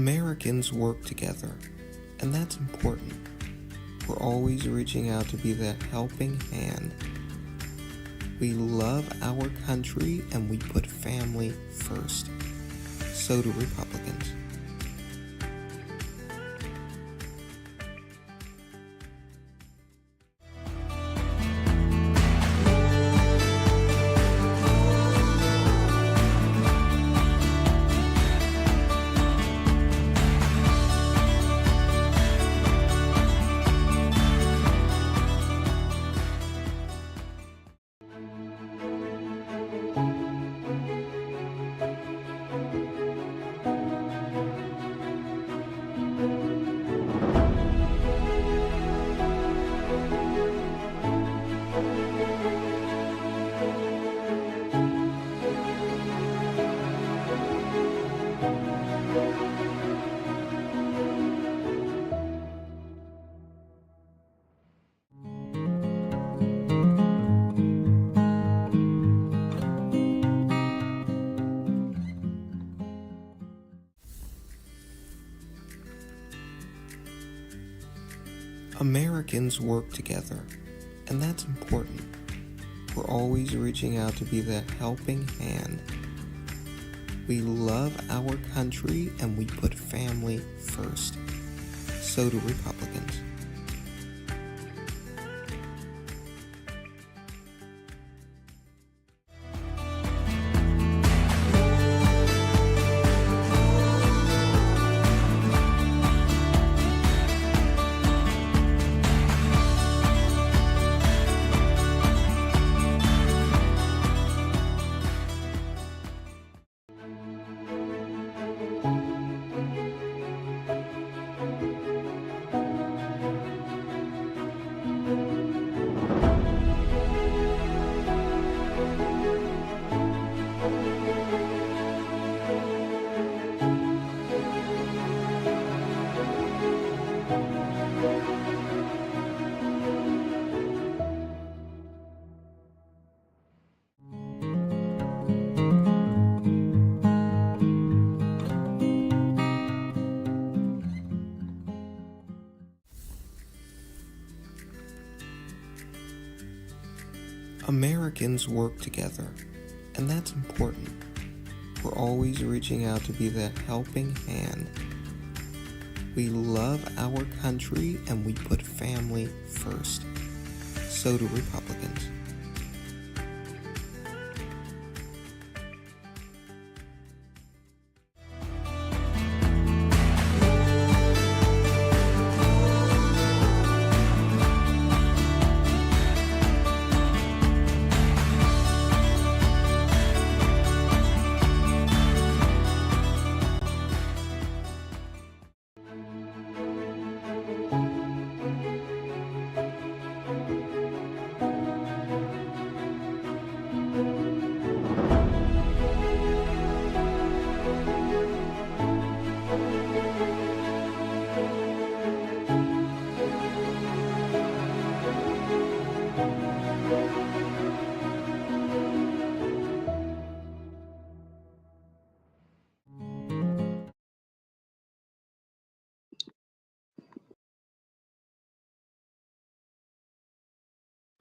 Americans work together, and that's important. We're always reaching out to be the helping hand. We love our country and we put family first. So do Republicans. Americans work together, and that's important. We're always reaching out to be the helping hand. We love our country and we put family first. So do Republicans. Americans work together, and that's important. We're always reaching out to be the helping hand. We love our country and we put family first. So do Republicans.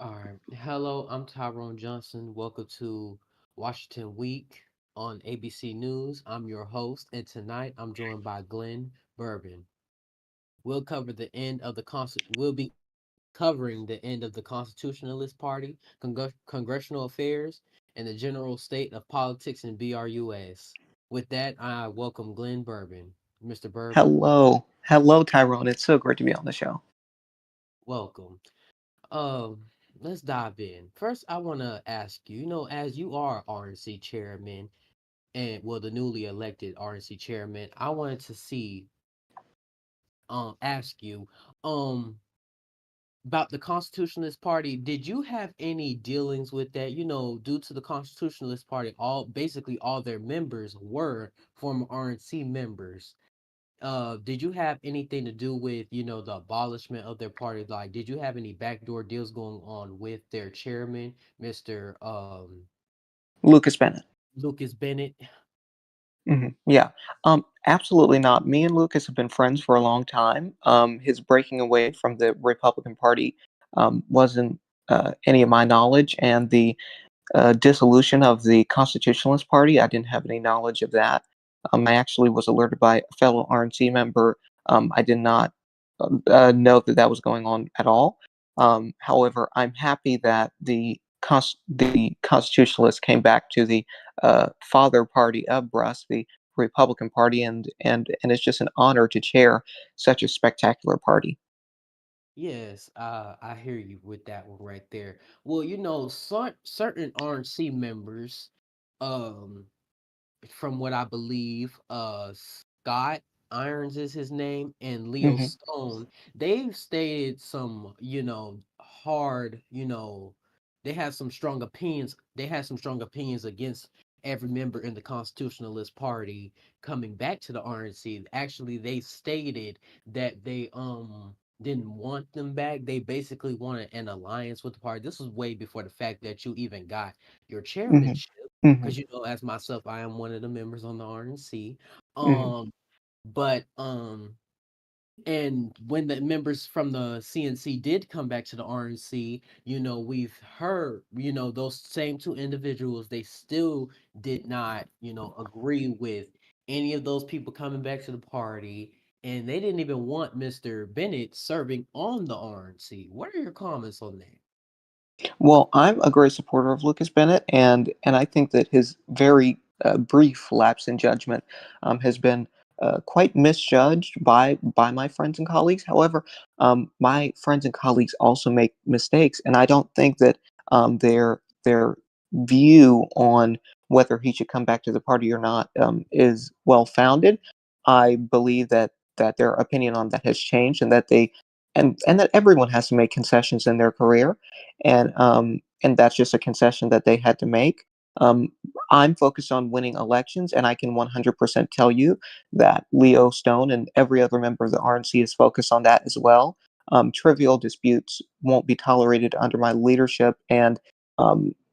All right. Hello, I'm Tyrone Johnson. Welcome to Washington Week on ABC News. I'm your host, and tonight I'm joined by Glenn Bourbon. We'll be covering the end of the Constitutionalist Party, congressional affairs, and the general state of politics in BRUS. With that, I welcome Glenn Bourbon. Mr. Bourbon, Hello. Hello, Tyrone. It's so great to be on the show. welcome. Um, let's dive in. First, I want to ask you, as you are RNC chairman, and well, the newly elected RNC chairman, I wanted to ask you, um, about the Constitutionalist Party. Did you have any dealings with that? Due to the Constitutionalist Party, basically all their members were former RNC members. Did you have anything to do with, the abolishment of their party? Like, did you have any backdoor deals going on with their chairman, Mr. Lucas Bennett. Lucas Bennett? Yeah. Absolutely not. Me and Lucas have been friends for a long time. His breaking away from the Republican Party wasn't any of my knowledge, and the dissolution of the Constitutionalist Party, I didn't have any knowledge of that. I actually was alerted by a fellow RNC member. I did not know that that was going on at all. However, I'm happy that the Constitutionalists came back to the father party of Bruss, the Republican Party, and it's just an honor to chair such a spectacular party. Yes, I hear you with that one right there. Well, certain RNC members, um, from what I believe, Scott Irons is his name, and Leo Hmm. Stone, they've stated some, hard, they have some strong opinions. They had some strong opinions against every member in the Constitutionalist Party coming back to the RNC. Actually, they stated that they didn't want them back. They basically wanted an alliance with the party. This was way before the fact that you even got your Hmm. chairmanship, Hmm. because as myself, I am one of the members on the RNC. Hmm. Um, but and when the members from the CNC did come back to the RNC, we've heard, those same two individuals, they still did not, agree with any of those people coming back to the party. And they didn't even want Mr. Bennett serving on the RNC. What are your comments on that? Well, I'm a great supporter of Lucas Bennett, and I think that his very brief lapse in judgment has been quite misjudged by my friends and colleagues. However, my friends and colleagues also make mistakes, and I don't think that their view on whether he should come back to the party or not is well founded. I believe that their opinion on that has changed, and that they and that everyone has to make concessions in their career, and that's just a concession that they had to make. Um, I'm focused on winning elections, and I can 100% tell you that Leo Stone and every other member of the RNC is focused on that as well. Trivial disputes won't be tolerated under my leadership, and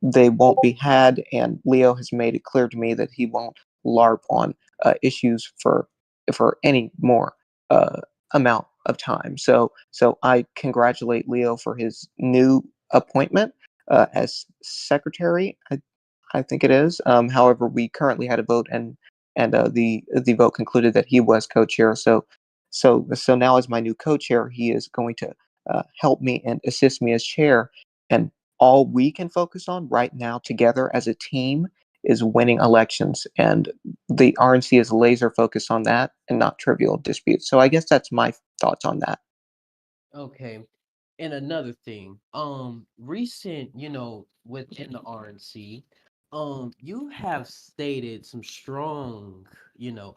they won't be had. And Leo has made it clear to me that he won't LARP on issues for any more uh, amount of time. So I congratulate Leo for his new appointment as secretary. I think it is. However, we currently had a vote, and the vote concluded that he was co-chair. So now, as my new co-chair, he is going to help me and assist me as chair. And all we can focus on right now together as a team is winning elections, and the RNC is laser focused on that and not trivial disputes. So I guess that's my thoughts on that. Okay. And another thing, recent, within the RNC, you have stated some strong,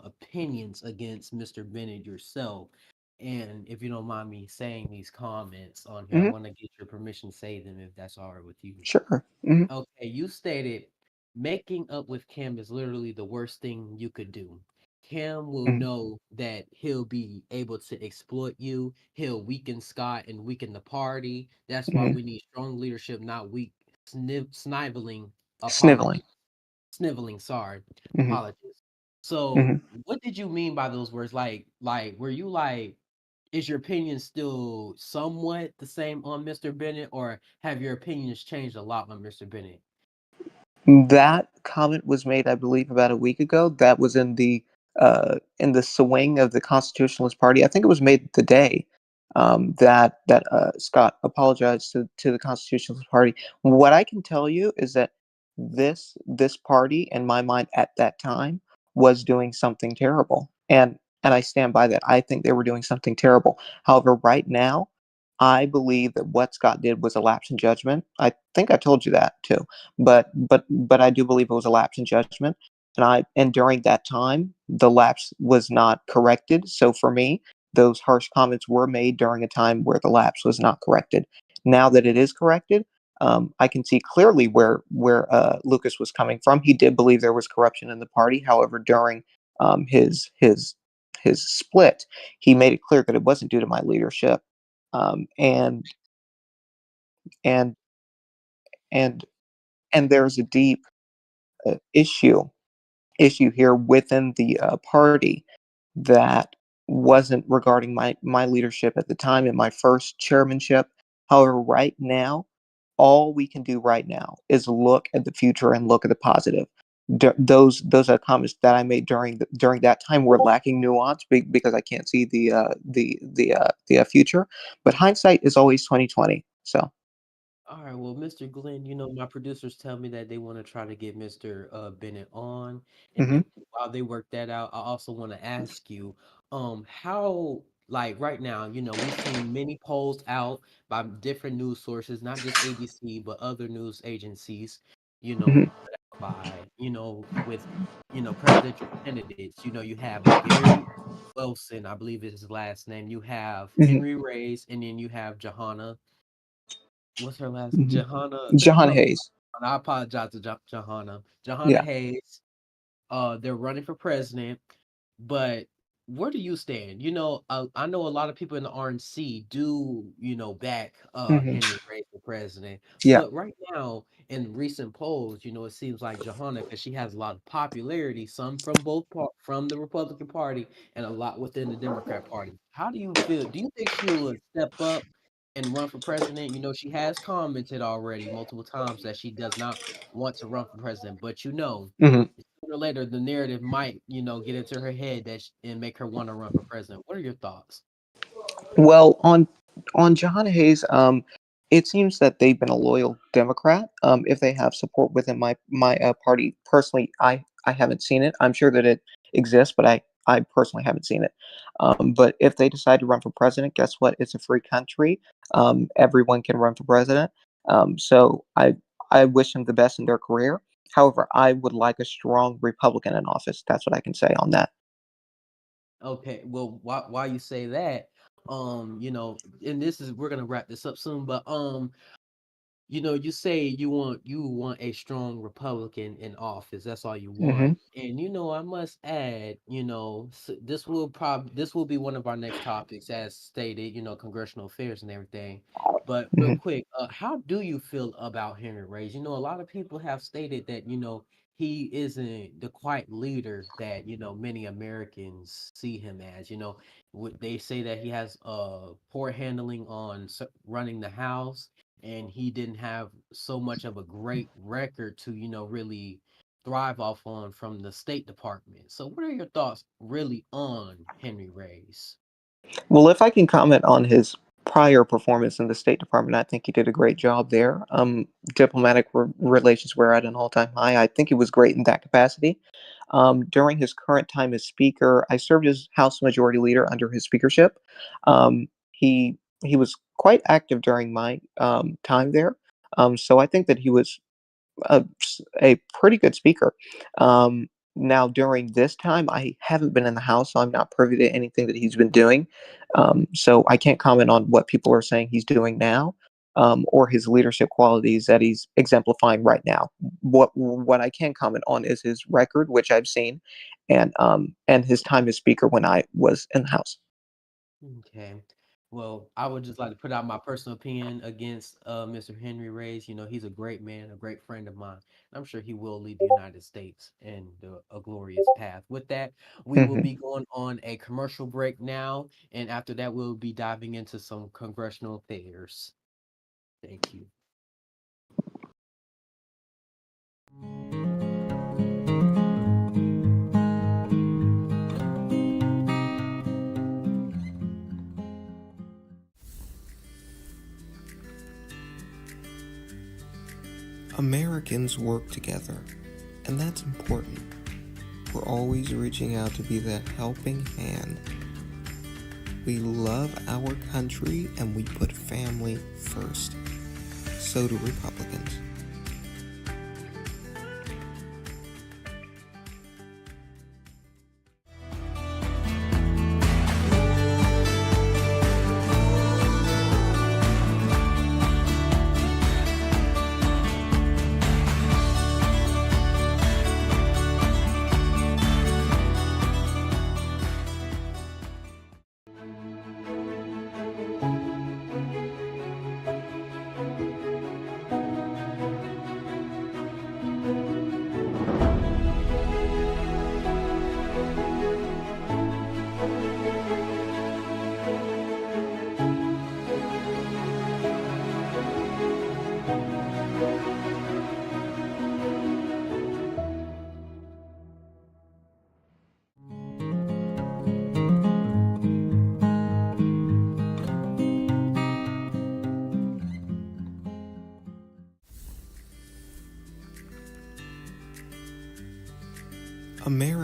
opinions against Mr. Bennett yourself. And if you don't mind me saying these comments on here, I Hmm. want to get your permission to say them if that's all right with you. Sure. Hmm. Okay, you stated making up with Kim is literally the worst thing you could do. Kim will Hmm. know that he'll be able to exploit you. He'll weaken Scott and weaken the party. That's why Hmm. we need strong leadership, not weak sniveling Sniveling. apologies. Sniveling, sorry. Hmm. Apologies. So Hmm. what did you mean by those words? Like were you like, is your opinion still somewhat the same on Mr. Bennett, or have your opinions changed a lot on Mr. Bennett? That comment was made, I believe, about a week ago. That was in the swing of the Constitutionalist Party. I think it was made the day that Scott apologized to the Constitutionalist Party. What I can tell you is that this party, in my mind, at that time, was doing something terrible, and I stand by that. I think they were doing something terrible. However, right now, I believe that what Scott did was a lapse in judgment. I think I told you that too, but I do believe it was a lapse in judgment, and during that time the lapse was not corrected. So for me, those harsh comments were made during a time where the lapse was not corrected. Now that it is corrected, I can see clearly where Lucas was coming from. He did believe there was corruption in the party. However, during his split, he made it clear that it wasn't due to my leadership, um, and and and and there's a deep issue issue here within the party that wasn't regarding my leadership at the time in my first chairmanship. However, right now, all we can do right now is look at the future and look at the positive. Those comments that I made during that time were lacking nuance because I can't see the future. But hindsight is always 2020. So. All right, well, Mr. Glenn, my producers tell me that they want to try to get Mr. Bennett on, and Hmm. then while they work that out, I also want to ask you, how, like right now, we've seen many polls out by different news sources, not just ABC, but other news agencies, Hmm. put out by, with, presidential candidates. You have Gary Wilson, I believe is his last name. You have Hmm. Henry Reyes, and then you have Johanna. What's her last? Hmm. Johanna Jahan something. Hayes. I apologize to Johanna. Johanna Yeah. Hayes. They're running for president, but where do you stand? I know a lot of people in the RNC do, back Hmm. Henry Ray for president. Yeah. But right now, in recent polls, it seems like Johanna, because she has a lot of popularity, some from from the Republican Party and a lot within the Democrat Party. How do you feel? Do you think she will step up and run for president? She has commented already multiple times that she does not want to run for president, but Hmm. sooner or later the narrative might, get into her head and make her want to run for president. What are your thoughts? Well, on John Hayes, it seems that they've been a loyal Democrat. If they have support within my party, personally, I haven't seen it. I'm sure that it exists, but I personally haven't seen it. But if they decide to run for president, guess what? It's a free country. Everyone can run for president. So I wish them the best in their career. However, I would like a strong Republican in office. That's what I can say on that. Okay, well, why you say that, and this is we're gonna wrap this up soon, but you say you want a strong Republican in office. That's all you want. Hmm. And I must add, this will be one of our next topics, as stated, congressional affairs and everything. But real Hmm. quick, how do you feel about Henry Reyes? A lot of people have stated that, he isn't the quiet leader that, many Americans see him as. They say that he has poor handling on running the House, and he didn't have so much of a great record to really thrive off on from the State Department. So what are your thoughts really on Henry Reyes? Well, if I can comment on his prior performance in the State Department, I think he did a great job there. Diplomatic relations were at an all-time high. I think he was great in that capacity. During his current time as Speaker, I served as House Majority Leader under his speakership. He was quite active during my time there. So I think that he was a pretty good speaker. Now, during this time, I haven't been in the house, so I'm not privy to anything that he's been doing. So I can't comment on what people are saying he's doing now, or his leadership qualities that he's exemplifying right now. What I can comment on is his record, which I've seen, and his time as speaker when I was in the house. Okay. Well, I would just like to put out my personal opinion against Mr. Henry Reyes. He's a great man, a great friend of mine. And I'm sure he will lead the United States in a glorious path. With that, we will Hmm. be going on a commercial break now. And after that, we'll be diving into some congressional affairs. Thank you. Americans work together, and that's important. We're always reaching out to be that helping hand. We love our country and we put family first. So do Republicans.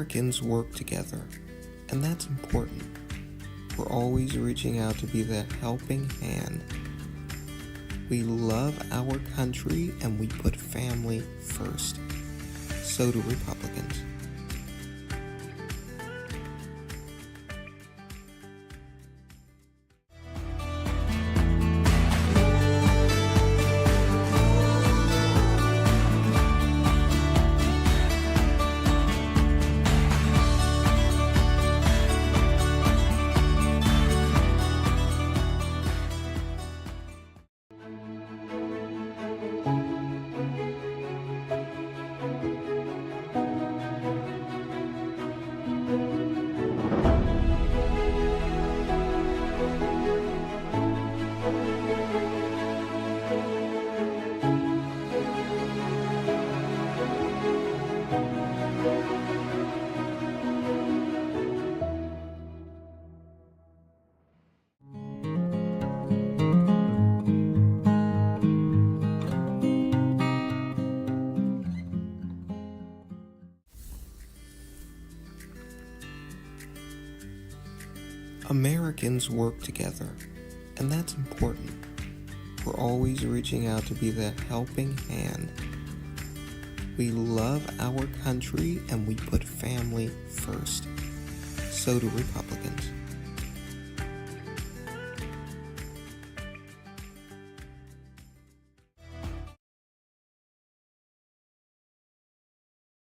Americans work together, and that's important. We're always reaching out to be that helping hand. We love our country and we put family first. So do Republicans. Americans work together, and that's important. We're always reaching out to be that helping hand. We love our country and we put family first. So do Republicans.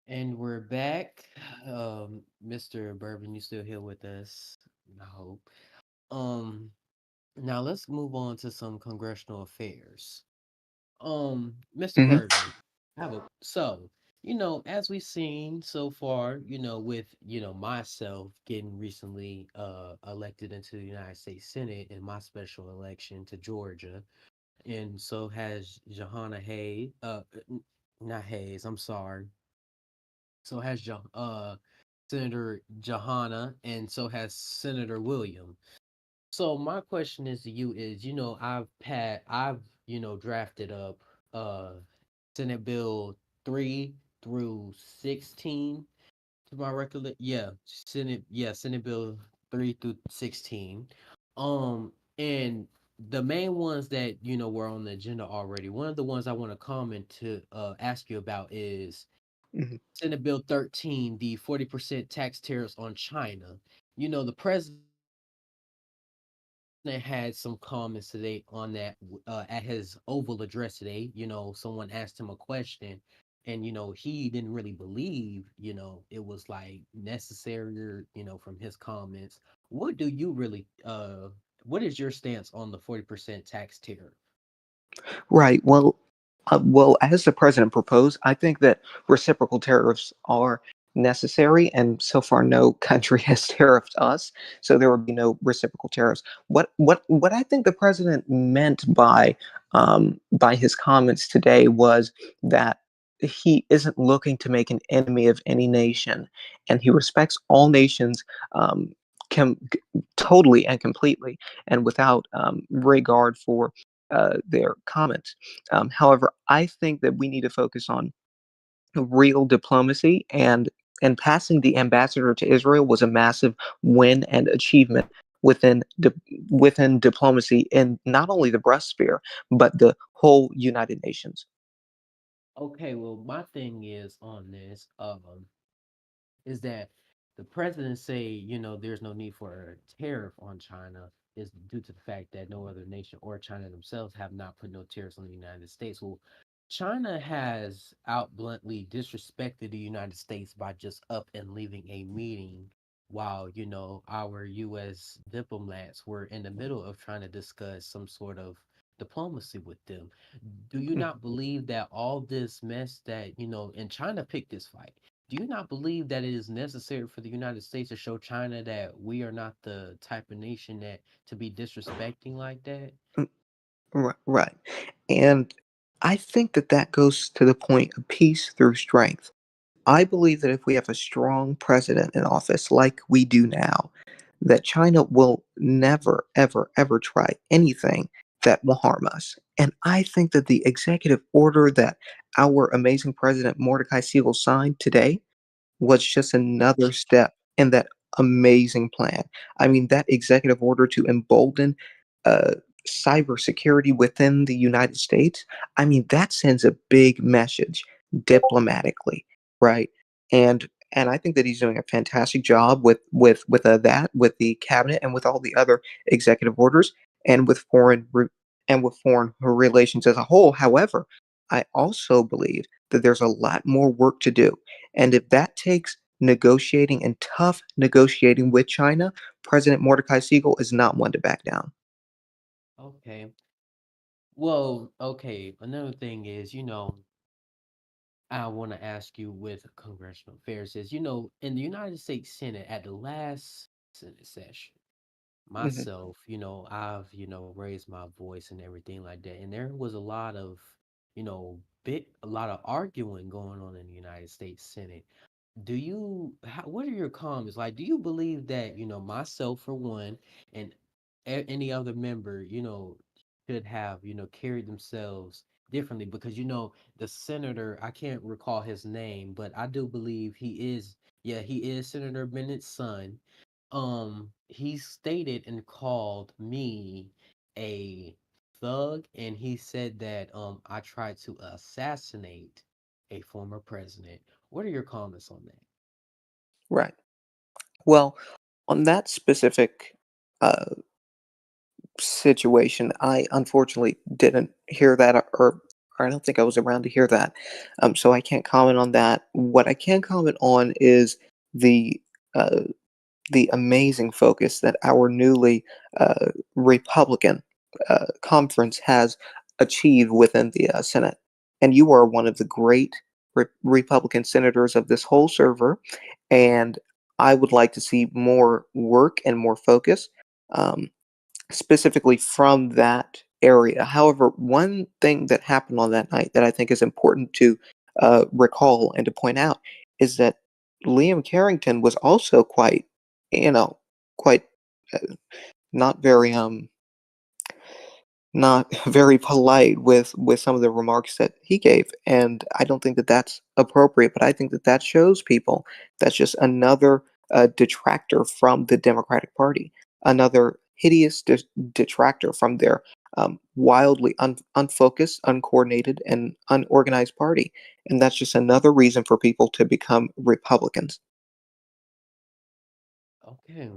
And we're back. Mr. Bourbon, you still here with us? I hope. Um, Now let's move on to some congressional affairs. Mr. Hmm. Bourbon, as we've seen so far, with myself getting recently elected into the United States Senate in my special election to Georgia, and so has Johanna Hayes, not Hayes, I'm sorry. So has Senator Johanna, and so has Senator William. So my question is to you is, I've drafted up uh Senate Bill 3 through 16 to my recollection. Senate Bill 3 through 16. And the main ones that, were on the agenda already. One of the ones I want to comment to ask you about is Hmm. Senate Bill 13, the 40% tax tariffs on China. The president had some comments today on that at his Oval Address today. Someone asked him a question, and he didn't really believe it was like necessary, or from his comments. What do you really what is your stance on the 40% tax tariff? Right. Well, as the president proposed, I think that reciprocal tariffs are necessary, and so far, no country has tariffed us, so there would be no reciprocal tariffs. What I think the president meant by his comments today was that he isn't looking to make an enemy of any nation, and he respects all nations. Com- Totally and completely, and without regard for their comments. However, I think that we need to focus on real diplomacy, and passing the ambassador to Israel was a massive win and achievement within within diplomacy in not only the breast sphere but the whole United Nations. Okay, well, my thing is on this. Is that the president say, there's no need for a tariff on China is due to the fact that no other nation or China themselves have not put no tariffs on the United States. Well, China has out bluntly disrespected the United States by just up and leaving a meeting while, our US diplomats were in the middle of trying to discuss some sort of diplomacy with them. Do you Mm. not believe that all this mess that, and China picked this fight? Do you not believe that it is necessary for the United States to show China that we are not the type of nation that to be disrespecting like that? Mm. Right. And I think that that goes to the point of peace through strength. I believe that if we have a strong president in office like we do now, that China will never, ever, ever try anything that will harm us. And I think that the executive order that our amazing president Mordecai Siegel signed today was just another step in that amazing plan. I mean, that executive order to embolden uh, cybersecurity within the United States, I mean, that sends a big message diplomatically, right? And I think that he's doing a fantastic job with the cabinet and with all the other executive orders and with foreign relations as a whole. However, I also believe that there's a lot more work to do, and if that takes negotiating and tough negotiating with China, President Mordecai Siegel is not one to back down. Okay. Well, okay. Another thing is, I want to ask you with congressional affairs is, in the United States Senate at the last Senate session, Mhm. myself, I've, raised my voice and everything like that. And there was a lot of, a lot of arguing going on in the United States Senate. What are your comments? Like, do you believe that, myself for one, and any other member, should have, carried themselves differently? Because, the senator, I can't recall his name, but I do believe he is Senator Bennett's son. He stated and called me a thug, and he said that I tried to assassinate a former president. What are your comments on that? Right. Well, on that specific uh, situation, I unfortunately didn't hear that, or I don't think I was around to hear that. So I can't comment on that. What I can comment on is the uh, the amazing focus that our newly Republican conference has achieved within the Senate. And you are one of the great Republican senators of this whole server, and I would like to see more work and more focus. Um, Specifically from that area. However, one thing that happened on that night that I think is important to recall and to point out is that Liam Carrington was also quite, you know, quite uh, not very not very polite with some of the remarks that he gave, and I don't think that that's appropriate. But I think that that shows people that's just another detractor from the Democratic Party, another hideous detractor from their wildly unfocused, uncoordinated, and unorganized party, and that's just another reason for people to become Republicans. Okay.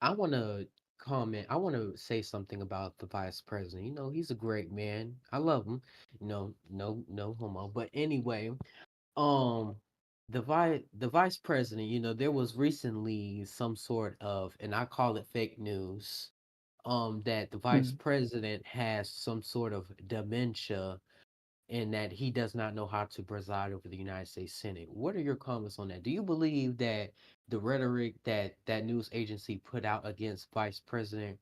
I want to comment. I want to say something about the vice president. He's a great man. I love him. No homo. But anyway, um, the vice president. There was recently some sort of, and I call it fake news, that the vice Mhm. president has some sort of dementia and that he does not know how to preside over the United States Senate. What are your comments on that? Do you believe that the rhetoric that that news agency put out against Vice President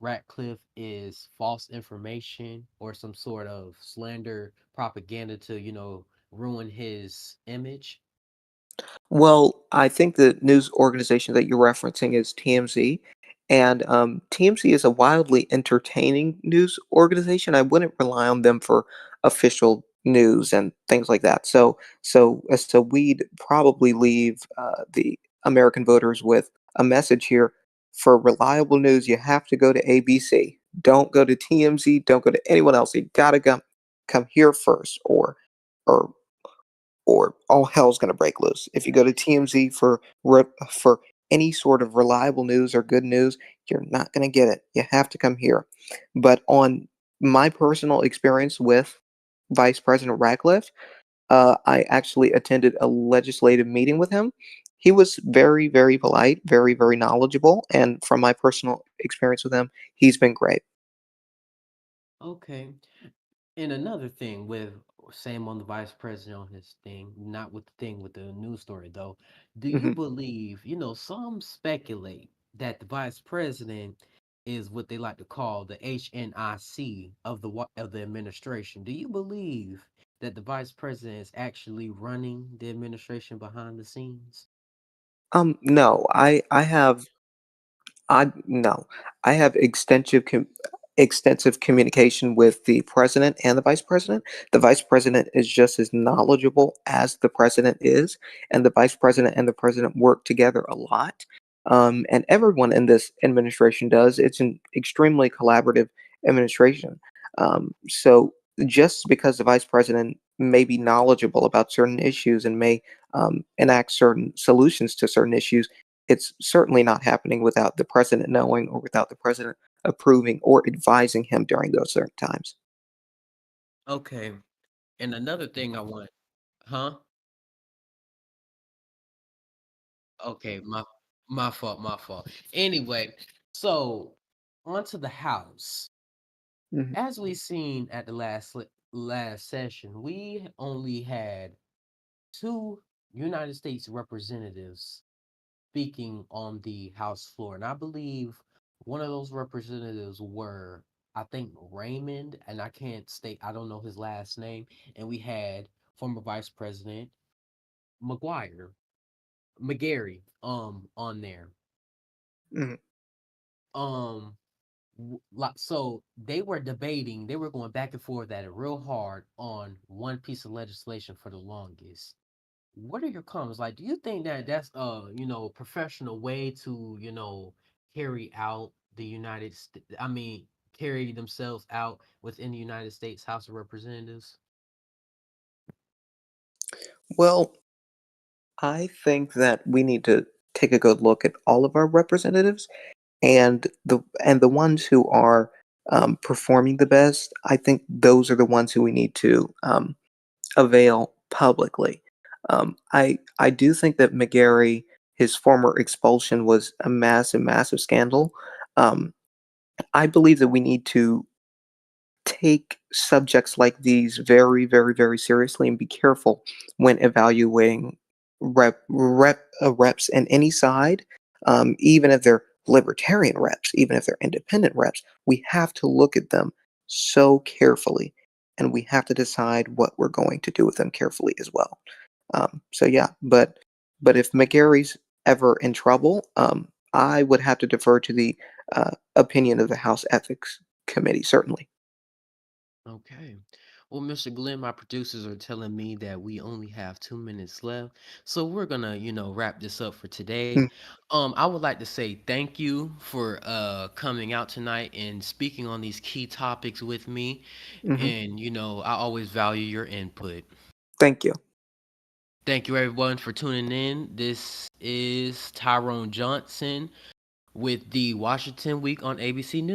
Ratcliffe is false information or some sort of slander propaganda to, ruin his image? Well, I think the news organization that you're referencing is TMZ, and TMZ is a wildly entertaining news organization. I wouldn't rely on them for official news and things like that. So we'd probably leave the American voters with a message here. For reliable news, you have to go to ABC. Don't go to TMZ. Don't go to anyone else. You gotta come here first, or all hell's going to break loose. If you go to TMZ for any sort of reliable news or good news, you're not going to get it. You have to come here. But on my personal experience with Vice President Ratcliffe, I actually attended a legislative meeting with him. He was very, very polite, very, very knowledgeable, and from my personal experience with him, he's been great. Okay. And another thing with same on the vice president on his thing, not with the thing with the news story though. Do you Mhm. believe, some speculate that the vice president is what they like to call the HNIC of the administration. Do you believe that the vice president is actually running the administration behind the scenes? No, I have I no, I have extensive extensive communication with the president and the vice president. The vice president is just as knowledgeable as the president is, and the vice president and the president work together a lot. And everyone in this administration does. It's an extremely collaborative administration. So just because the vice president may be knowledgeable about certain issues and may enact certain solutions to certain issues, it's certainly not happening without the president knowing or without the president approving or advising him during those certain times. Okay. And another thing I want, huh? Okay, my fault, my fault. Anyway, so onto the house. Mhm. As we seen at the last session, we only had two United States representatives speaking on the House floor, and I believe one of those representatives were, I think, Raymond, and I don't know his last name, and we had former Vice President McGuire, McGarry, on there. Mhm. Um, so they were debating, they were going back and forth at it real hard on one piece of legislation for the longest. What are your comments? Like, do you think that that's professional way to, carry out the carry themselves out within the United States House of Representatives? Well, I think that we need to take a good look at all of our representatives and the ones who are performing the best. I think those are the ones who we need to avail publicly. I do think that McGarry, his former expulsion was a massive, massive scandal. Um, I believe that we need to take subjects like these very, very, very seriously and be careful when evaluating reps in any side, even if they're libertarian reps, even if they're independent reps. We have to look at them so carefully, and we have to decide what we're going to do with them carefully as well. So yeah, but if McGarry's ever in trouble, I would have to defer to the opinion of the House Ethics Committee, certainly. Okay. Well, Mr. Glenn, my producers are telling me that we only have 2 minutes left. So we're gonna, wrap this up for today. Mm, I would like to say thank you for coming out tonight and speaking on these key topics with me. mhm. And, I always value your input. Thank you. Thank you everyone for tuning in. This is Tyrone Johnson with the Washington Week on ABC News.